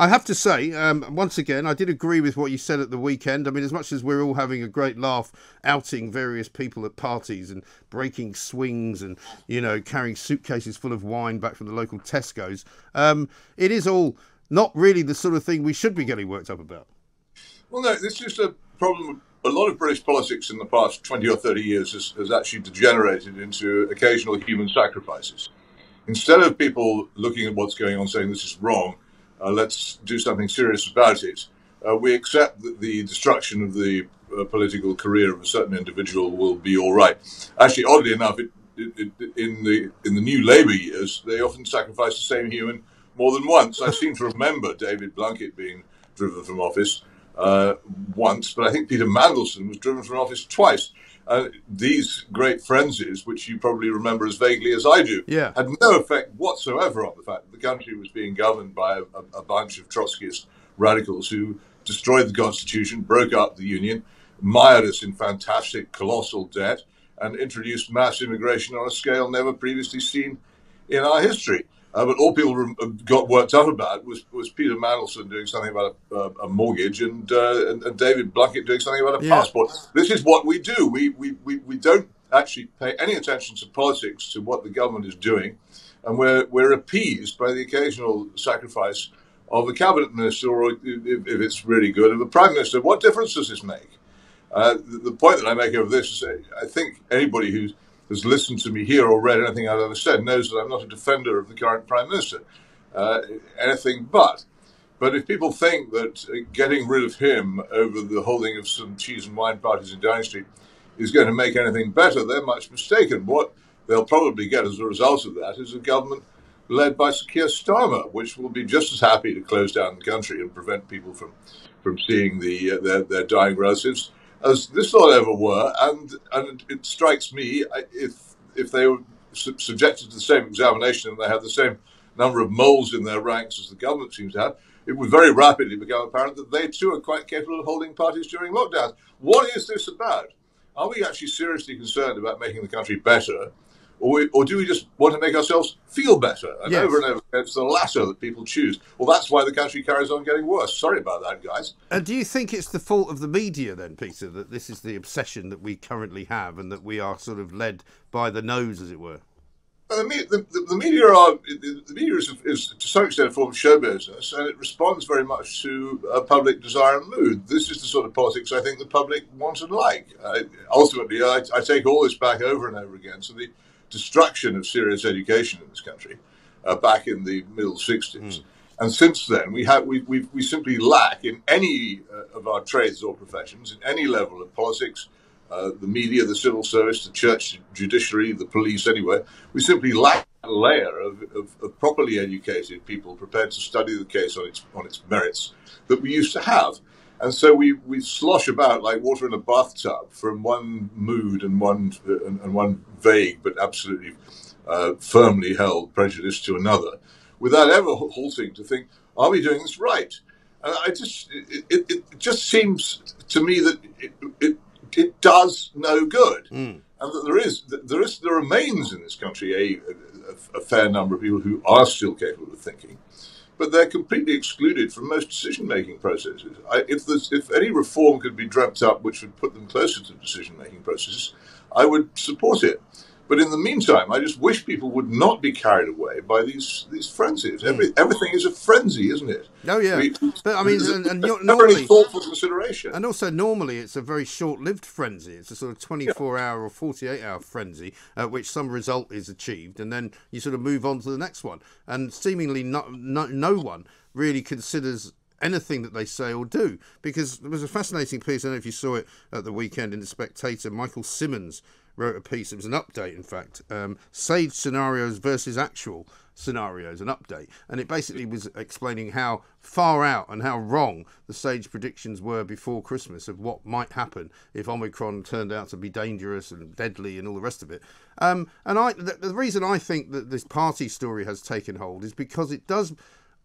I have to say, once again, I did agree with what you said at the weekend. I mean, as much as we're all having a great laugh outing various people at parties and breaking swings and, carrying suitcases full of wine back from the local Tesco's, it is all not really the sort of thing we should be getting worked up about. Well, no, this is a problem. A lot of British politics in the past 20 or 30 years has actually degenerated into occasional human sacrifices. Instead of people looking at what's going on saying this is wrong, let's do something serious about it, we accept that the destruction of the political career of a certain individual will be all right. Actually, oddly enough, in the new Labour years, they often sacrifice the same human more than once. I seem to remember David Blunkett being driven from office once, but I think Peter Mandelson was driven from office twice. These great frenzies, which you probably remember as vaguely as I do, Yeah. had no effect whatsoever on the fact that the country was being governed by a bunch of Trotskyist radicals who destroyed the Constitution, broke up the Union, mired us in fantastic, colossal debt, and introduced mass immigration on a scale never previously seen in our history. But all people got worked up about was Peter Mandelson doing something about a mortgage and David Blunkett doing something about a passport. This is what we do. We don't actually pay any attention to politics, to what the government is doing, and we're appeased by the occasional sacrifice of a cabinet minister, or if it's really good, of a prime minister. What difference does this make? The point that I make over this is I think anybody who has listened to me here or read anything I've ever said knows that I'm not a defender of the current Prime Minister. Anything but. But if people think that getting rid of him over the holding of some cheese and wine parties in Downing Street is going to make anything better, they're much mistaken. What they'll probably get as a result of that is a government led by Sir Keir Starmer, which will be just as happy to close down the country and prevent people from seeing their dying relatives as this lot ever were. And it strikes me, if they were subjected to the same examination and they had the same number of moles in their ranks as the government seems to have, it would very rapidly become apparent that they too are quite capable of holding parties during lockdowns. What is this about? Are we actually seriously concerned about making the country better? Or do we just want to make ourselves feel better? And over and over again, it's the latter that people choose. Well, that's why the country carries on getting worse. Sorry about that, guys. And do you think it's the fault of the media then, Peter, that this is the obsession that we currently have and that we are sort of led by the nose, as it were? The media is to some extent a form of show business, and it responds very much to public desire and mood. This is the sort of politics I think the public want and like. Ultimately, I take all this back over and over again. So the destruction of serious education in this country back in the middle 60s. And since then, we simply lack in any of our trades or professions, in any level of politics, the media, the civil service, the church, the judiciary, the police, anywhere. We simply lack a layer of properly educated people prepared to study the case on its merits that we used to have. And so we slosh about like water in a bathtub from one mood and one vague but absolutely firmly held prejudice to another, without ever halting to think, are we doing this right? And it just seems to me that it does no good, and that there remains in this country a fair number of people who are still capable of thinking, but they're completely excluded from most decision-making processes. If any reform could be dreamt up which would put them closer to decision-making processes, I would support it. But in the meantime, I just wish people would not be carried away by these frenzies. Everything is a frenzy, isn't it? Oh, yeah. But I mean, and normally any thoughtful consideration. And also, normally, it's a very short-lived frenzy. It's a sort of 24-hour or 48-hour frenzy at which some result is achieved, and then you sort of move on to the next one. And seemingly no one really considers anything that they say or do, because there was a fascinating piece, I don't know if you saw it at the weekend in The Spectator. Michael Simmons wrote a piece, it was an update in fact, Sage Scenarios versus Actual Scenarios, an update, and it basically was explaining how far out and how wrong the Sage predictions were before Christmas of what might happen if Omicron turned out to be dangerous and deadly and all the rest of it. And the reason I think that this party story has taken hold is because it does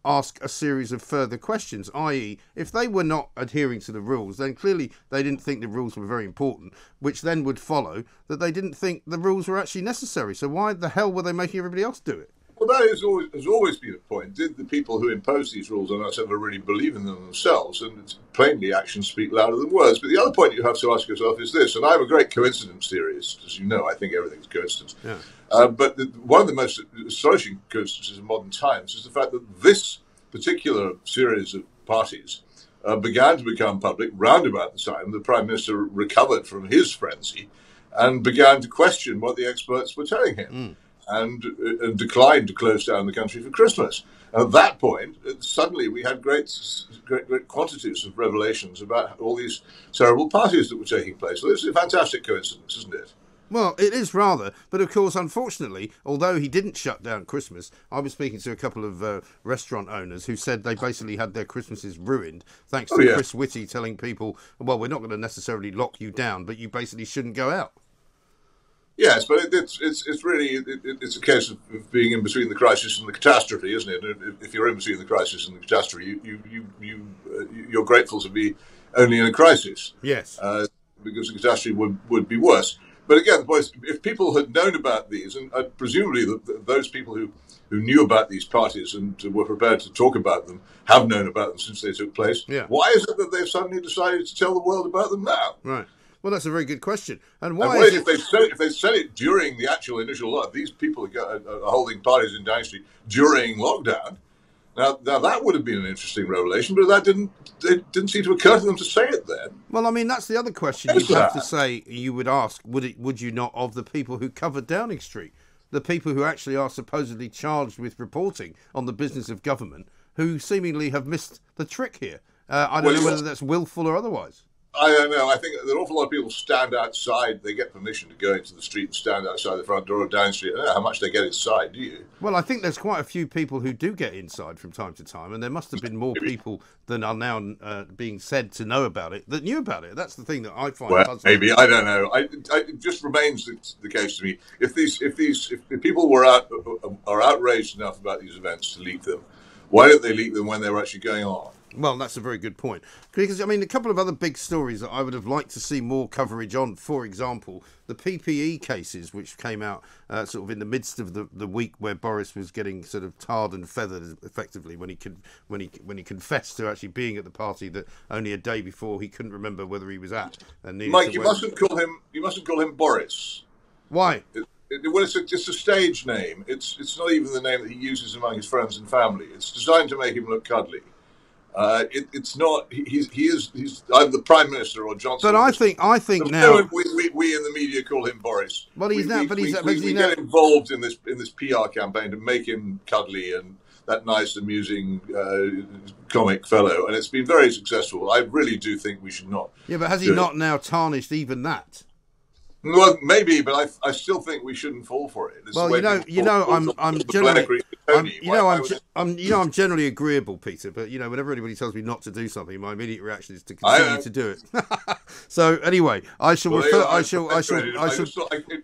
ask a series of further questions, i.e. if they were not adhering to the rules, then clearly they didn't think the rules were very important, which then would follow that they didn't think the rules were actually necessary. So why the hell were they making everybody else do it? Well, that has always been a point. Did the people who impose these rules on us ever really believe in them themselves? And it's plainly, actions speak louder than words. But the other point you have to ask yourself is this, and I'm a great coincidence theorist, as you know. I think everything's coincidence. Yeah. But one of the most astonishing coincidences in modern times is the fact that this particular series of parties began to become public round about the time the Prime Minister recovered from his frenzy and began to question what the experts were telling him. And declined to close down the country for Christmas. And at that point, suddenly we had great quantities of revelations about all these terrible parties that were taking place. So this is a fantastic coincidence, isn't it? Well, it is rather. But of course, unfortunately, although he didn't shut down Christmas, I was speaking to a couple of restaurant owners who said they basically had their Christmases ruined thanks to Chris Whitty telling people, well, we're not going to necessarily lock you down, but you basically shouldn't go out. Yes, but it's really it's a case of being in between the crisis and the catastrophe, isn't it? If you're in between the crisis and the catastrophe, you're grateful to be only in a crisis. Yes, because the catastrophe would be worse. But again, boys, if people had known about these, and presumably those people who knew about these parties and were prepared to talk about them have known about them since they took place. Yeah. Why is it that they've suddenly decided to tell the world about them now? Right. Well, that's a very good question. And if they said it during the actual initial lockdown, these people are holding parties in Downing Street during lockdown. Now that would have been an interesting revelation, but it didn't seem to occur to them to say it then. Well, I mean, that's the other question you'd have to say. You would ask, would you not, of the people who covered Downing Street, the people who actually are supposedly charged with reporting on the business of government, who seemingly have missed the trick here. I don't know whether that's willful or otherwise. I don't know. I think that an awful lot of people stand outside. They get permission to go into the street and stand outside the front door of Downing Street. I don't know how much they get inside, do you? Well, I think there's quite a few people who do get inside from time to time, and there must have been more people than are now being said to know about it that knew about it. That's the thing that I find puzzling. Maybe, I don't know. It just remains the case to me. If people are outraged enough about these events to leak them, why don't they leak them when they were actually going on? Well, that's a very good point. Because, I mean, a couple of other big stories that I would have liked to see more coverage on, for example, the PPE cases, which came out sort of in the midst of the week where Boris was getting sort of tarred and feathered, effectively, when he confessed to actually being at the party that only a day before he couldn't remember whether he was at. And Mike, you mustn't call him Boris. Why? Well, it's a stage name. It's not even the name that he uses among his friends and family. It's designed to make him look cuddly. It's not. He's either the Prime Minister or Johnson. But I think now we in the media call him Boris. Well, he's now. But we get involved in this PR campaign to make him cuddly and that nice, amusing, comic fellow, and it's been very successful. I really do think we should not. Yeah, but has he not now tarnished even that? Well, maybe, but I still think we shouldn't fall for it. Well, I'm generally agreeable, Peter. But whenever anybody tells me not to do something, my immediate reaction is to continue to do it. So anyway, I shall refer.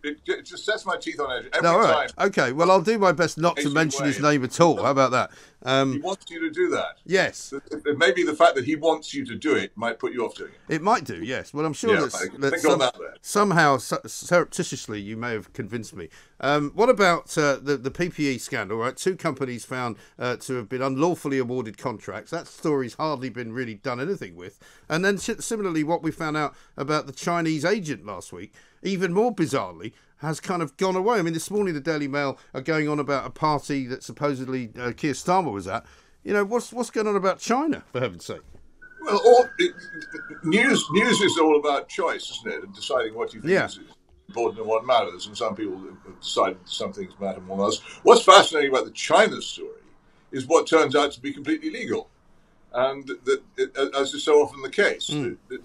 It just sets my teeth on edge every time. time. Okay, well, I'll do my best not to mention his name at all. How about that? He wants you to do that. Yes. Maybe the fact that he wants you to do it might put you off doing it. It might do, yes. Well, I'm sure that somehow, surreptitiously, you may have convinced me. What about the PPE scandal, right? 2 companies found to have been unlawfully awarded contracts. That story's hardly been really done anything with. And then similarly, what we found out about the Chinese agent last week, even more bizarrely, has kind of gone away. I mean, this morning the Daily Mail are going on about a party that supposedly Keir Starmer was at. What's going on about China, for heaven's sake? Well, news is all about choice, isn't it? And deciding what you think is important and what matters. And some people have decided some things matter more than others. What's fascinating about the China story is what turns out to be completely legal. And as is so often the case,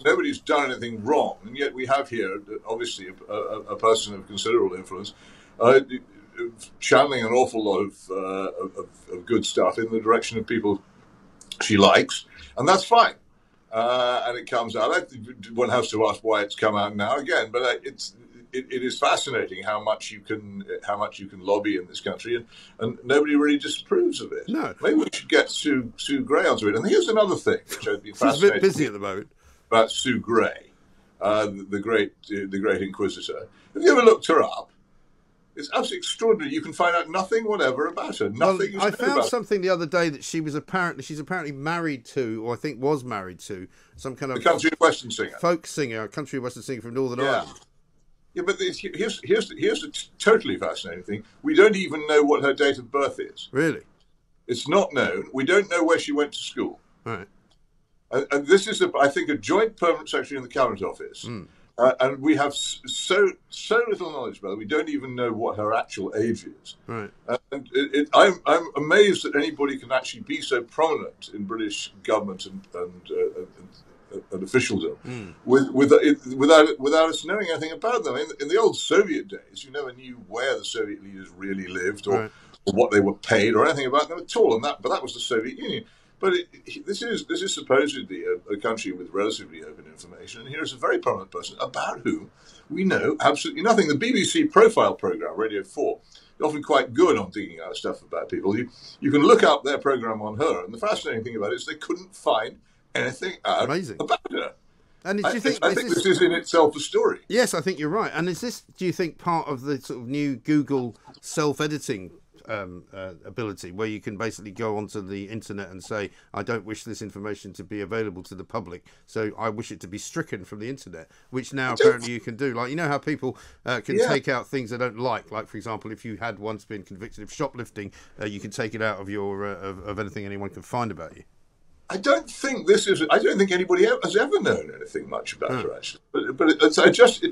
nobody's done anything wrong, and yet we have here, obviously, a person of considerable influence channeling an awful lot of good stuff in the direction of people she likes, and that's fine. And it comes out. One has to ask why it's come out now again, but it is fascinating how much you can lobby in this country, and nobody really disapproves of it. No, maybe we should get Sue Gray onto it. And here's another thing which I've been fascinated. She's a bit busy at the moment about Sue Gray, the great Inquisitor. Have you ever looked her up? It's absolutely extraordinary. You can find out nothing whatever about her. Well, Nothing is I known found about her. something the other day that she's apparently married to, or I think was married to, some kind The of country western singer. folk singer, a country western singer from Northern Yeah. Ireland. Yeah, but here's the totally fascinating thing. We don't even know what her date of birth is. Really? It's not known. We don't know where she went to school. Right. And this is, I think, a joint permanent secretary in the Cabinet Office. And we have so little knowledge about her. We don't even know what her actual age is. Right. And I'm amazed that anybody can actually be so prominent in British government and officialdom without us knowing anything about them. In the old Soviet days, you never knew where the Soviet leaders really lived or what they were paid or anything about them at all. But that was the Soviet Union. But this is supposedly a country with relatively open information, and here's a very prominent person about whom we know absolutely nothing. The BBC profile programme, Radio 4, is often quite good on digging out stuff about people. You can look up their programme on her, and the fascinating thing about it is they couldn't find anything out about her. And do you think this is in itself a story? Yes, I think you're right. And is this, do you think, part of the sort of new Google self-editing ability, where you can basically go onto the internet and say, I don't wish this information to be available to the public, so I wish it to be stricken from the internet, which now apparently you can do. Like, you know how people can take out things they don't like, for example, if you had once been convicted of shoplifting, you can take it out of your of anything anyone can find about you. I don't think anybody has ever known anything much about her, actually. But it just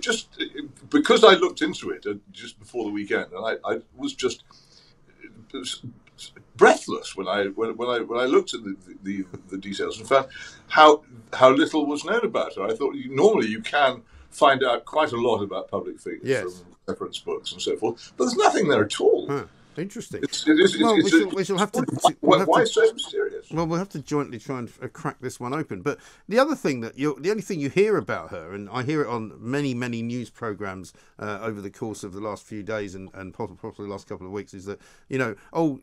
because I looked into it just before the weekend, and I was just breathless when I looked at the details and found how little was known about her. I thought normally you can find out quite a lot about public figures from reference books and so forth, but there's nothing there at all. Interesting. We shall have to. Why so mysterious? Well, we'll have to jointly try and crack this one open. But the other thing the only thing you hear about her, and I hear it on many news programs over the course of the last few days and possibly the last couple of weeks, is that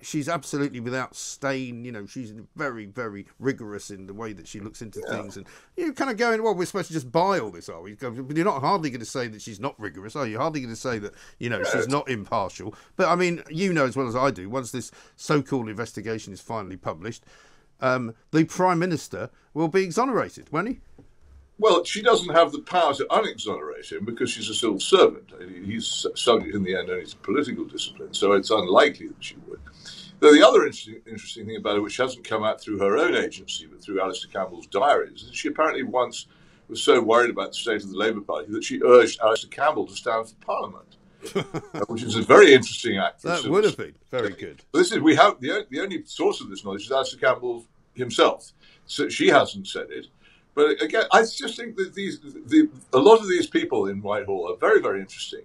she's absolutely without stain. She's very rigorous in the way that she looks into things, and you're kind of going, well, we're supposed to just buy all this, are we? But you're not hardly going to say that she's not rigorous, are you? Hardly going to say that she's not impartial. But I mean, as well as I do, once this so-called investigation is finally published, the Prime Minister will be exonerated, won't he? Well, she doesn't have the power to unexonerate him because she's a civil servant. He's subject in the end only to political discipline, so it's unlikely that she would. Though the other interesting thing about her, which hasn't come out through her own agency, but through Alistair Campbell's diaries, is that she apparently once was so worried about the state of the Labour Party that she urged Alistair Campbell to stand for Parliament. Which is a very interesting act. That would have been very good. We have the only source of this knowledge is Alistair Campbell himself. So she hasn't said it, but again, I just think that a lot of these people in Whitehall are very interesting.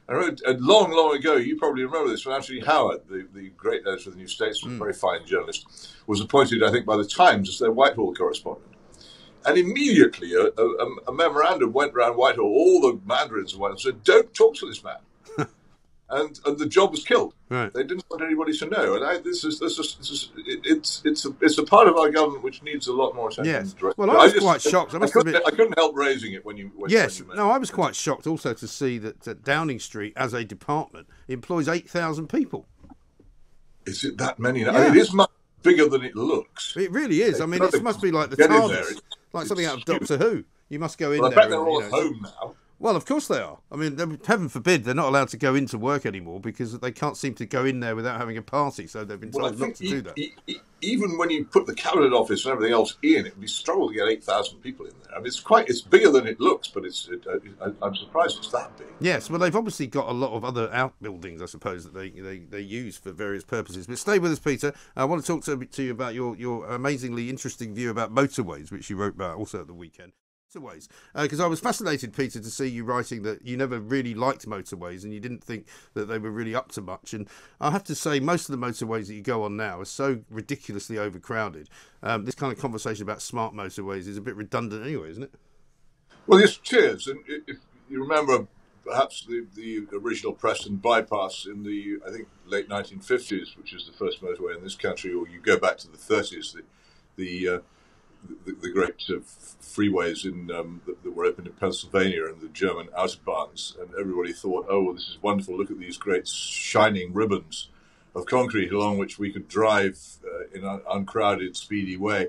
I remember long ago, you probably remember this, when Anthony Howard, the great editor of the New Statesman, very fine journalist, was appointed, I think, by the Times as their Whitehall correspondent. And immediately a memorandum went around Whitehall, all the mandarins of Whitehall said, don't talk to this man. And the job was killed. Right. They didn't want anybody to know. And it's a part of our government which needs a lot more attention. Yes. Well, I was quite shocked. I couldn't help raising it when you. I was quite shocked also to see that Downing Street, as a department, employs 8,000 people. Is it that many? Yeah. I mean, it is much bigger than it looks. It really is. I mean, it must be like the TARDIS, like something out of Doctor Who. You must go in there. I bet they're all at home now. Well, of course they are. I mean, heaven forbid, they're not allowed to go into work anymore because they can't seem to go in there without having a party. So they've been told not to do that. Even when you put the Cabinet Office and everything else in, it would be struggle to get 8,000 people in there. I mean, it's bigger than it looks, but I'm surprised it's that big. Yes, well, they've obviously got a lot of other outbuildings, I suppose, that they use for various purposes. But stay with us, Peter. I want to talk to you about your amazingly interesting view about motorways, which you wrote about also at the weekend. Motorways, because I was fascinated, Peter, to see you writing that you never really liked motorways and you didn't think that they were really up to much. And I have to say, most of the motorways that you go on now are so ridiculously overcrowded. This kind of conversation about smart motorways is a bit redundant anyway, isn't it? Well, yes, it is. And if you remember, perhaps the original Preston bypass in the, I think, late 1950s, which is the first motorway in this country, or you go back to the 30s, the great freeways that were opened in Pennsylvania and the German autobahns, and everybody thought, oh, well, this is wonderful. Look at these great shining ribbons of concrete along which we could drive in an uncrowded, speedy way.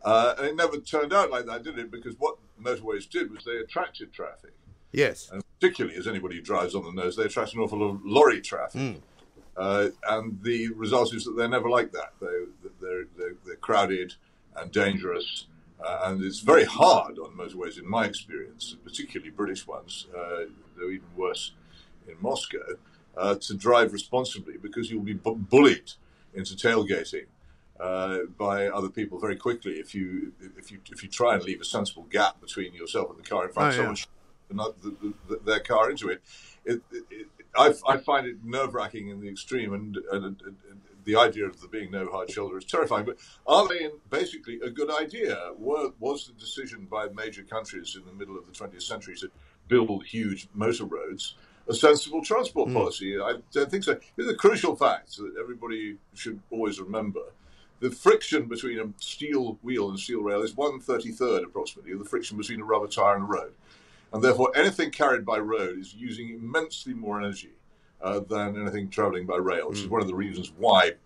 And it never turned out like that, did it? Because what motorways did was they attracted traffic. Yes. And particularly, as anybody who drives on the nose, they attract an awful lot of lorry traffic. And the result is that they're never like that. They're crowded and dangerous. And it's very hard on motorways, in my experience, particularly British ones, though even worse in Moscow, to drive responsibly, because you'll be bullied into tailgating by other people very quickly if you try and leave a sensible gap between yourself and the car in front. Someone their car into it. I find it nerve-wracking in the extreme, and the idea of there being no hard shoulder is terrifying. But are they basically a good idea? Was the decision by major countries in the middle of the 20th century to build huge motor roads a sensible transport policy? I don't think so. There's a crucial fact that everybody should always remember. The friction between a steel wheel and a steel rail is 1/33 approximately of the friction between a rubber tire and a road. And therefore, anything carried by road is using immensely more energy than anything traveling by rail, which is one of the reasons why,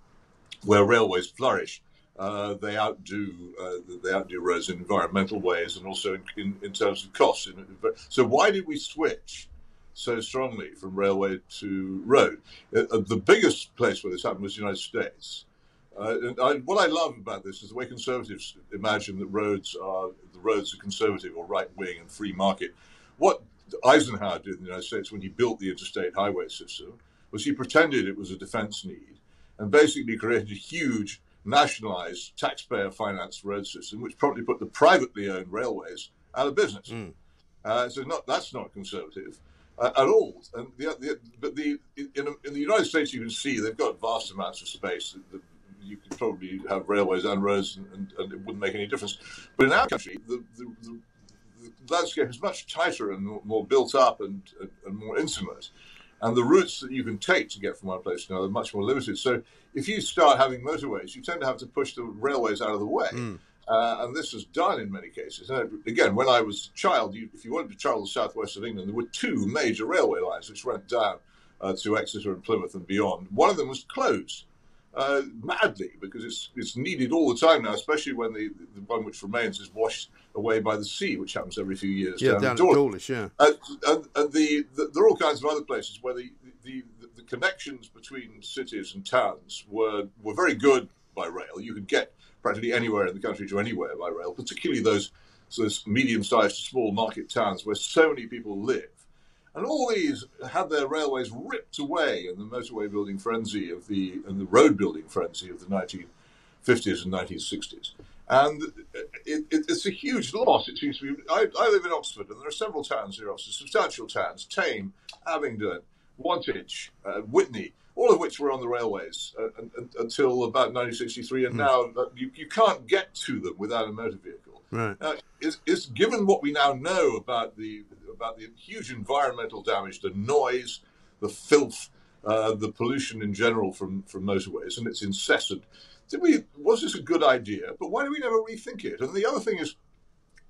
where railways flourish, they outdo roads in environmental ways and also in terms of cost. So why did we switch so strongly from railway to road? The biggest place where this happened was the United States. What I love about this is the way conservatives imagine that the roads are conservative or right-wing and free market. What Eisenhower did in the United States when he built the interstate highway system was he pretended it was a defense need and basically created a huge nationalized taxpayer-financed road system, which probably put the privately owned railways out of business. So that's not conservative at all. And in the United States, you can see they've got vast amounts of space. You could probably have railways and roads, and it wouldn't make any difference. But in our country, the landscape is much tighter and more built up and more intimate. And the routes that you can take to get from one place to another are much more limited. So if you start having motorways, you tend to have to push the railways out of the way. And this is done in many cases. Again, when I was a child, if you wanted to travel the southwest of England, there were two major railway lines which went down to Exeter and Plymouth and beyond. One of them was closed. Madly, because it's needed all the time now, especially when the one which remains is washed away by the sea, which happens every few years. Down at Dawlish, and there are all kinds of other places where the connections between cities and towns were very good by rail. You could get practically anywhere in the country to anywhere by rail, particularly those medium-sized to small market towns where so many people live. And all these had their railways ripped away in the motorway building frenzy and the road building frenzy of the 1950s and 1960s. And it's a huge loss, it seems to me. I live in Oxford, and there are several towns near Oxford, substantial towns, Tame, Abingdon, Wantage, Whitney, all of which were on the railways until about 1963. And now you can't get to them without a motor vehicle. Right. Is given what we now know about the huge environmental damage, the noise, the filth, the pollution in general from motorways, and it's incessant. Was this a good idea? But why do we never rethink it? And the other thing is,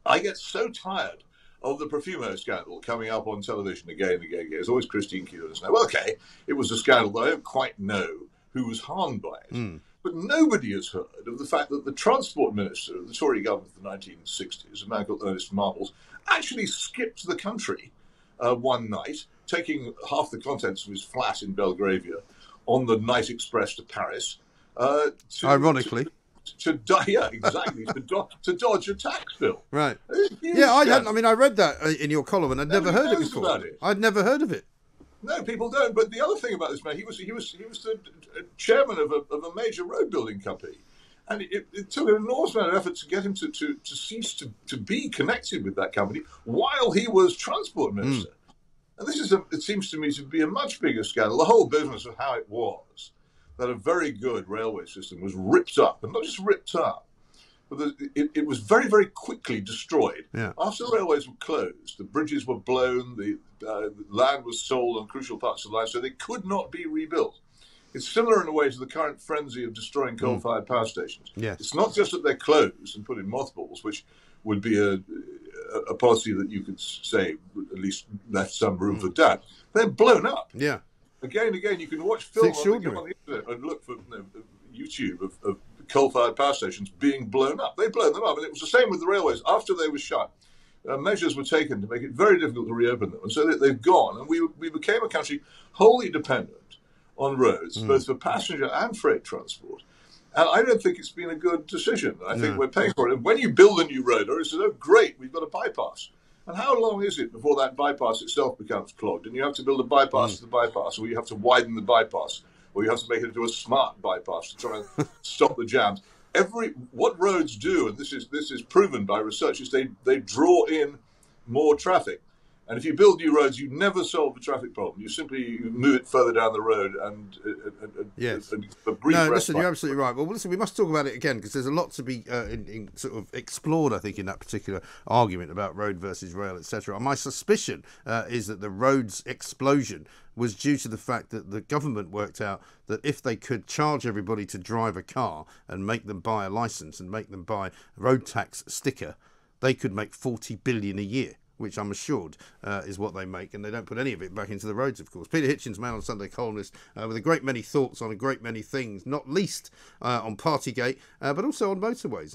I get so tired of the Profumo scandal coming up on television again and again. It's always Christine Keeler. Well, okay, it was a scandal, but I don't quite know who was harmed by it. But nobody has heard of the fact that the transport minister of the Tory government of the 1960s, a man called Ernest Marbles, actually skipped the country one night, taking half the contents of his flat in Belgravia on the night express to Paris. Ironically. To dodge a tax bill. Right. Yeah, I read that in your column, and I'd never heard it before. I'd never heard of it. No, people don't. But the other thing about this man, he was the chairman of a major road building company, and it took an enormous amount of effort to get him to cease to be connected with that company while he was transport minister. And this it seems to me to be a much bigger scandal. The whole business of how it was that a very good railway system was ripped up, and not just ripped up, but it was very, very quickly destroyed. Yeah. After the railways were closed, the bridges were blown, the land was sold on crucial parts of the line, so they could not be rebuilt. It's similar in a way to the current frenzy of destroying coal-fired power stations. Yes. It's not just that they're closed and put in mothballs, which would be a policy that you could say at least left some room for doubt. They're blown up. Yeah. Again and again, you can watch film on the internet and look for YouTube of coal-fired power stations being blown up. They blown them up, and it was the same with the railways. After they were shut, measures were taken to make it very difficult to reopen them, and so they've gone. And we became a country wholly dependent on roads, both for passenger and freight transport. And I don't think it's been a good decision. I think we're paying for it. And when you build a new road, or it's oh great, we've got a bypass. And how long is it before that bypass itself becomes clogged? And you have to build a bypass to the bypass, or you have to widen the bypass, or you have to make it into a smart bypass to try and stop the jams. What roads do, and this is proven by research, is they draw in more traffic. And if you build new roads, you never solve the traffic problem. You simply move it further down the road and yes. Brief no, listen, you're absolutely right. Well, listen, we must talk about it again because there's a lot to be sort of explored, I think, in that particular argument about road versus rail, etc. My suspicion is that the roads explosion was due to the fact that the government worked out that if they could charge everybody to drive a car and make them buy a licence and make them buy a road tax sticker, they could make 40 billion a year, which I'm assured is what they make, and they don't put any of it back into the roads, of course. Peter Hitchens, Mail on Sunday columnist, with a great many thoughts on a great many things, not least on Partygate, but also on motorways.